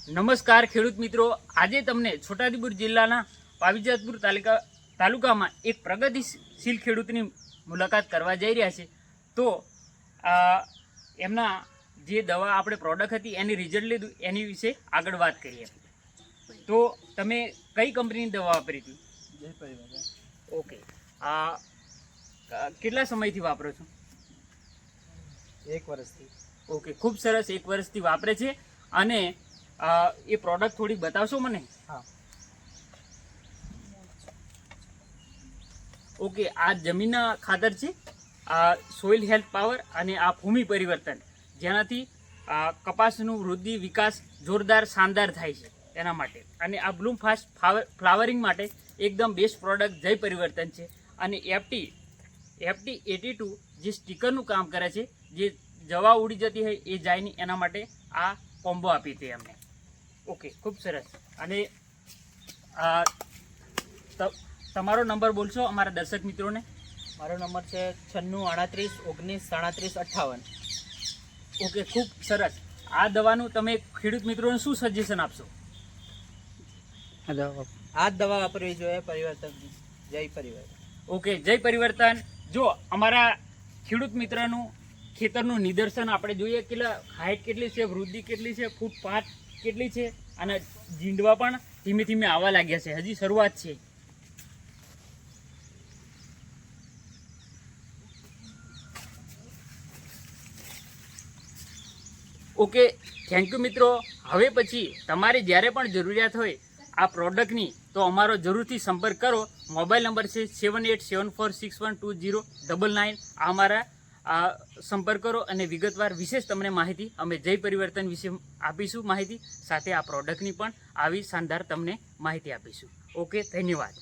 નમસ્કાર ખેડૂત મિત્રો, આજે તમને છોટાઉદેપુર જિલ્લાના પાવીજતપુર તાલુકામાં એક પ્રગતિશીલ ખેડૂતની મુલાકાત કરવા જઈ રહ્યા છે। તો એમના જે દવા આપણે પ્રોડક્ટ હતી એની રિઝલ્ટ લીધું એની વિશે આગળ વાત કરીએ। તો તમે કઈ કંપનીની દવા વાપરી હતી? જય પરિવાર। ઓકે, કેટલા સમયથી વાપરો છો? 1 વર્ષથી। ઓકે, ખૂબ સરસ, 1 વર્ષથી વાપરે છે। અને એ પ્રોડક્ટ થોડી બતાવશો મને? હા। ઓકે, આ જમીનના ખાતર છે, આ સોઇલ હેલ્થ પાવર અને આ ભૂમિ પરિવર્તન, જેનાથી કપાસનું વૃદ્ધિ વિકાસ જોરદાર શાનદાર થાય છે એના માટે। અને આ બ્લૂમ ફાસ્ટ ફ્લાવરિંગ માટે એકદમ બેસ્ટ પ્રોડક્ટ જય પરિવર્તન છે। અને FT 82 જે સ્ટીકરનું કામ કરે છે, જે જવા ઉડી જતી હોય એ જાય નહીં એના માટે આ કોમ્બો આપી હતી એમને। ઓકે, ખૂબ સરસ। અને તમારો નંબર બોલશો અમારા દર્શક મિત્રોને? મારો નંબર છે 9639193758। ઓકે, ખૂબ સરસ। આ દવાનું તમે ખેડૂત મિત્રોને શું સજેશન આપશો? આ જ દવા વાપરવી જોઈએ, પરિવર્તન જય પરિવાર। ઓકે, જય પરિવર્તન। જો અમારા ખેડૂત મિત્રનું ખેતરનું નિદર્શન આપણે જોઈએ, કેટલા હાઇટ કેટલી છે, વૃદ્ધિ કેટલી છે, ફૂટ 5 કેટલી છે, અને જીંડવા પણ ધીમે ધીમે આવવા લાગ્યા છે, હજી શરૂઆત છે। ઓકે, થેન્ક યુ મિત્રો। હવે પછી તમારે જ્યારે પણ જરૂરિયાત હોય આ પ્રોડક્ટની તો અમારો જરૂરથી સંપર્ક કરો। મોબાઈલ નંબર છે 7874612099। આ અમારા સંપર્ક કરો અને વિગતવાર વિશેષ તમને માહિતી અમે જય પરિવર્તન વિશે આપીશું માહિતી, સાથે આ પ્રોડક્ટની પણ આવી શાનદાર તમને માહિતી આપીશું। ઓકે, ધન્યવાદ।